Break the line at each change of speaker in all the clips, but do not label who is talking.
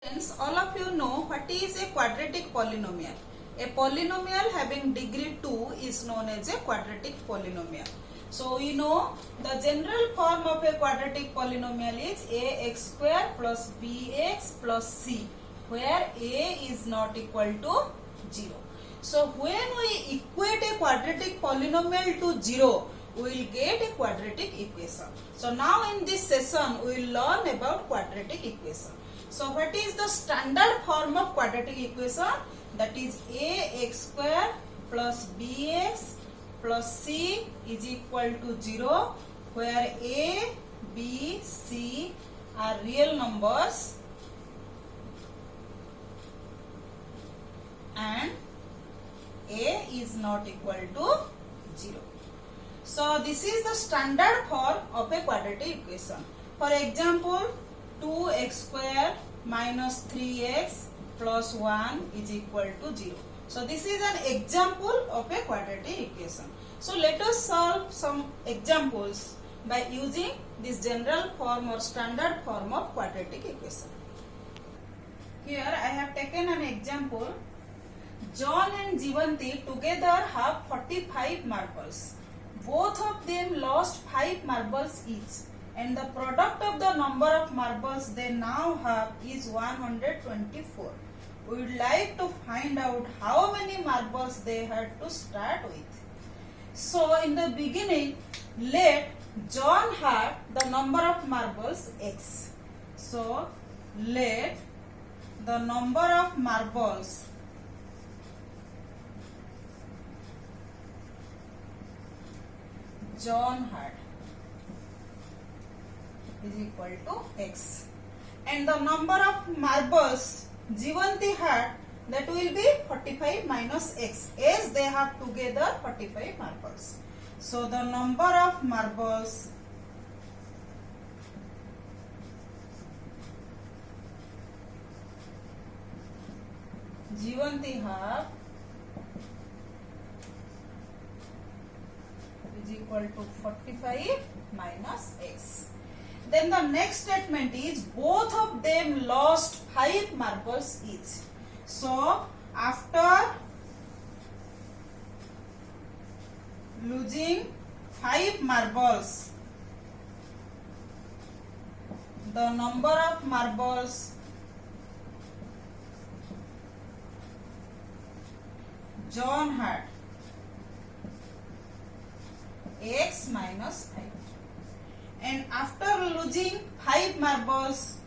Friends, all of you know what is a quadratic polynomial. A polynomial having degree 2 is known as a quadratic polynomial. So we know the general form of a quadratic polynomial is ax square plus bx plus c, where a is not equal to 0. So when we equate a quadratic polynomial to 0, we will get a quadratic equation. So now in this session we will learn about quadratic equation. So what is the standard form of quadratic equation? That is ax square plus bx plus c is equal to 0, where a, b, c are real numbers and a is not equal to 0. So this is the standard form of a quadratic equation. For example, 2x square minus 3x plus 1 is equal to 0. So this is an example of a quadratic equation. So let us solve some examples by using this general form or standard form of quadratic equation. Here I have taken an example. John and Jivanti together have 45 marbles. Both of them lost 5 marbles each, and the product of the number of marbles they now have is 124. We would like to find out how many marbles they had to start with. So in the beginning, let John have the number of marbles x. So let the number of marbles John had is equal to x, and the number of marbles Jivanti had, that will be 45 minus x, as they have together 45 marbles. So the number of marbles Jivanti have is equal to 45 minus x. Then the next statement is both of them lost 5 marbles each. So after losing 5 marbles, the number of marbles John had x minus 5. And after losing 5 marbles,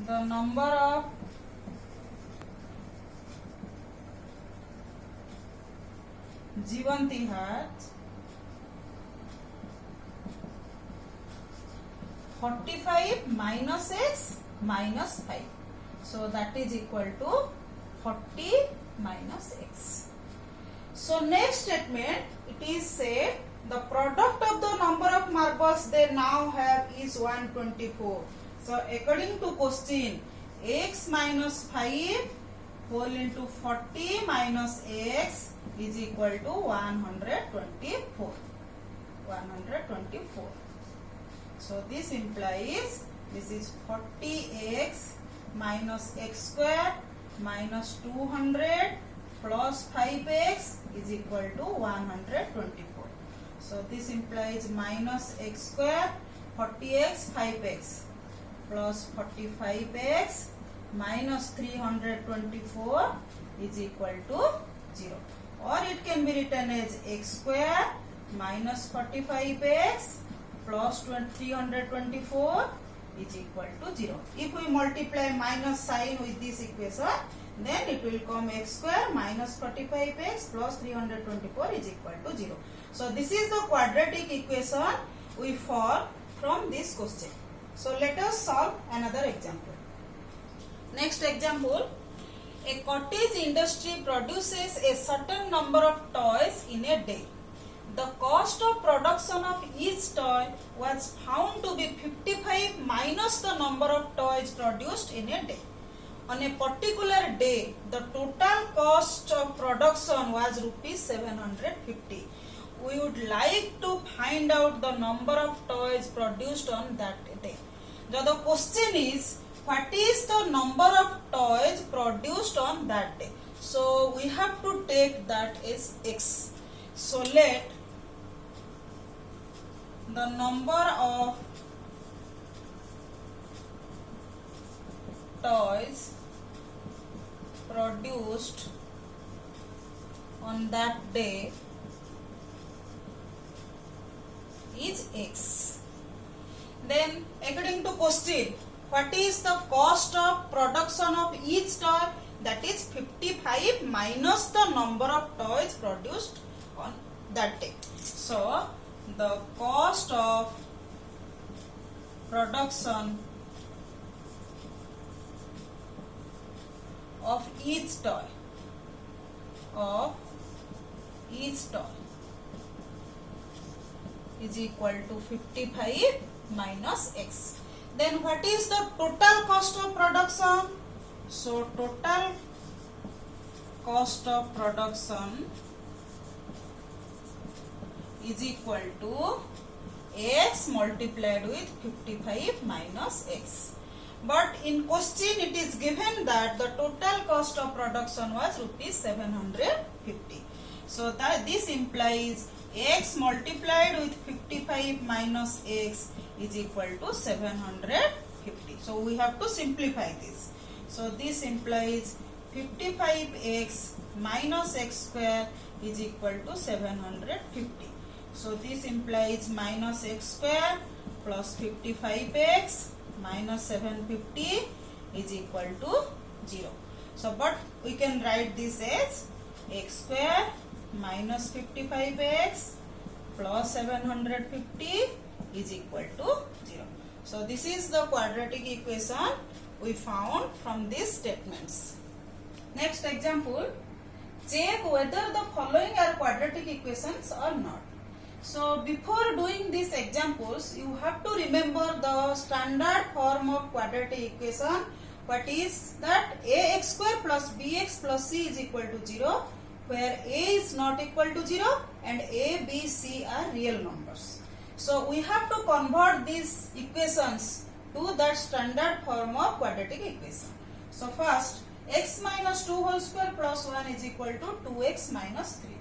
the number of Jivanti had 45 minus x minus 5. So that is equal to 40 minus x. So next statement, it is said the product of the number of marbles they now have is 124. So according to question, x minus 5 whole into 40 minus x is equal to 124. So this implies this is 40x minus x square minus 200 plus 5x is equal to 124. So this implies minus x square 40x 5x plus 45x minus 324 is equal to 0. Or it can be written as x square minus 45x plus 324 is equal to 0. If we multiply minus sign with this equation, then it will come x square minus 45x plus 324 is equal to 0. So this is the quadratic equation we form from this question. So let us solve another example. Next example, a cottage industry produces a certain number of toys in a day. The cost of production of each toy was found to be 55 minus the number of toys produced in a day. on a particular day the total cost of production was rupees 750. We would like to find out the number of toys produced on that day. Now the question is, what is the number of toys produced on that day? So we have to take that as x. So let the number of toys produced on that day is x. Then according to question, what is the cost of production of each toy? That is 55 minus the number of toys produced on that day. So the cost of production of each toy is equal to 55 minus x. Then what is the total cost of production? So total cost of production is equal to x multiplied with 55 minus x. But in question it is given that the total cost of production was rupees 750. So that this implies x multiplied with 55 minus x is equal to 750. So we have to simplify this. So this implies 55x minus x square is equal to 750. So this implies minus x square plus 55x minus 750 is equal to 0. So but we can write this as x square minus 55x plus 750 is equal to 0. So this is the quadratic equation we found from these statements. Next example, check whether the following are quadratic equations or not. So before doing these examples, you have to remember the standard form of quadratic equation. What is that? Ax square plus bx plus c is equal to 0, where a is not equal to 0 and a, b, c are real numbers. So we have to convert these equations to that standard form of quadratic equation. So first, x minus 2 whole square plus 1 is equal to 2x minus 3.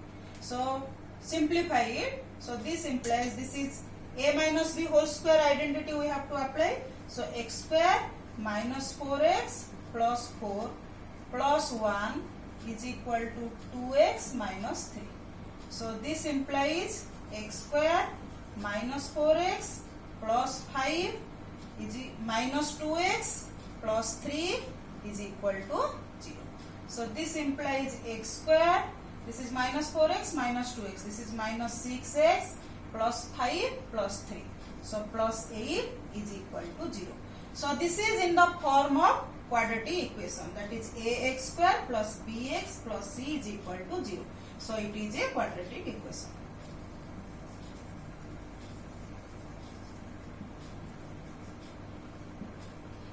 So simplify it. So this implies this is a minus b whole square identity we have to apply. So x square minus 4x plus 4 plus 1 is equal to 2x minus 3. So this implies x square minus 4x plus 5 is minus 2x plus 3 is equal to 0. So this implies x square, this is minus 4x minus 2x, this is minus 6x plus 5 plus 3. So plus 8 is equal to 0. So this is in the form of quadratic equation, that is ax square plus bx plus c is equal to 0. So it is a quadratic equation.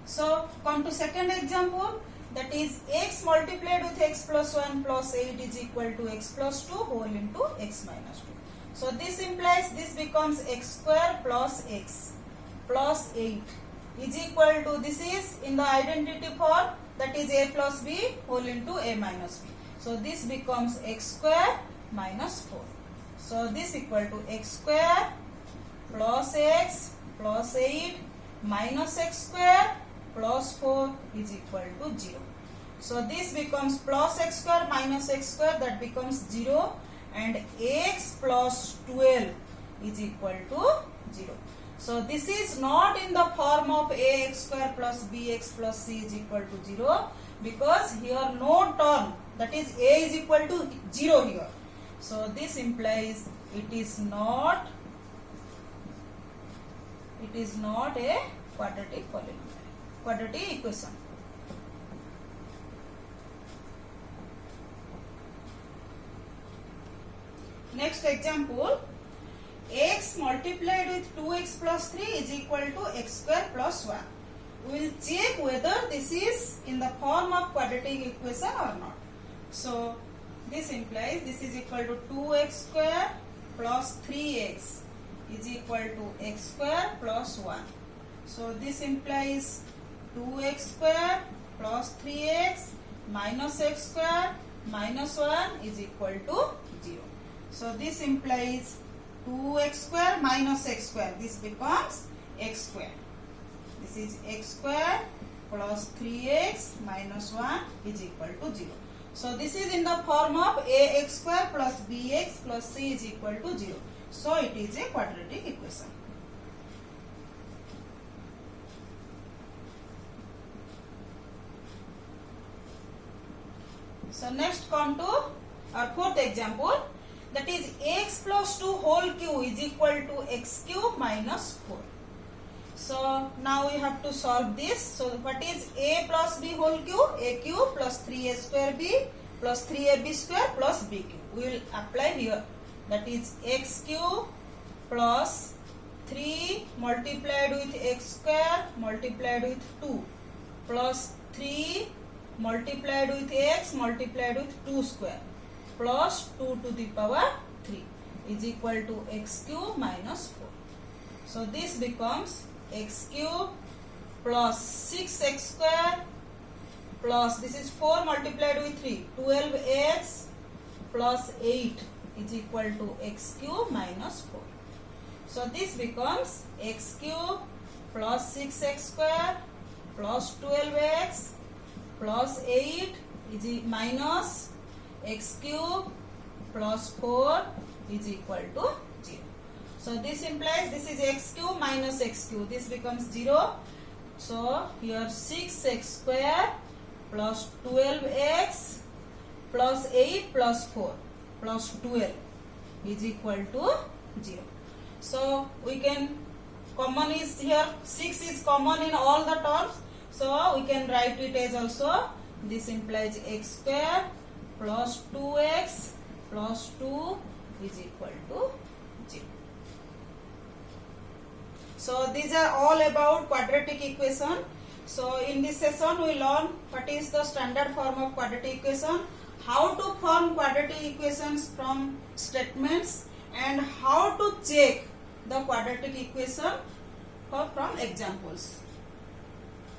So come to second example, that is x multiplied with x plus 1 plus 8 is equal to x plus 2 whole into x minus 2. So this implies this becomes x square plus x plus 8 is equal to, this is in the identity form, that is a plus b whole into a minus b. So this becomes x square minus 4. So this equal to x square plus x plus 8 minus x square plus 4 is equal to 0. So this becomes plus x square minus x square, that becomes 0, and x plus 12 is equal to 0. So this is not in the form of ax square plus bx plus c is equal to 0, because here no term, that is a is equal to 0 here. So this implies it is not a quadratic polynomial, quadratic equation. Next example, x multiplied with 2x plus 3 is equal to x square plus 1. we will check whether this is in the form of quadratic equation or not. So this implies this is equal to 2x square plus 3x is equal to x square plus 1. So this implies 2x square plus 3x minus x square minus 1 is equal to 0. So this implies 2x square minus x square. This becomes x square. This is x square plus 3x minus 1 is equal to 0. So this is in the form of ax square plus bx plus c is equal to 0. So it is a quadratic equation. So next come to our fourth example, that is x plus 2 whole cube is equal to x cube minus 4. So now we have to solve this. So what is a plus b whole cube? A cube plus 3a square b plus 3ab square plus b cube. We will apply here. That is x cube plus 3 multiplied with x square multiplied with 2 plus 3 multiplied with x multiplied with 2 square plus 2 to the power 3 is equal to x cube minus 4. So this becomes x cube plus 6x square plus this is 4 multiplied with 3, 12x plus 8 is equal to x cube minus 4. So this becomes x cube plus 6x square plus 12x plus 8 is minus x cube plus 4 is equal to 0. So this implies this is x cube minus x cube. This becomes 0. So here 6x square plus 12x plus 8 plus 4 plus 12 is equal to 0. So we can common is here, 6 is common in all the terms. So we can write it as also this implies x square plus 2x plus 2 is equal to 0. So these are all about quadratic equation. So in this session we learn what is the standard form of quadratic equation, how to form quadratic equations from statements, and how to check the quadratic equation from examples.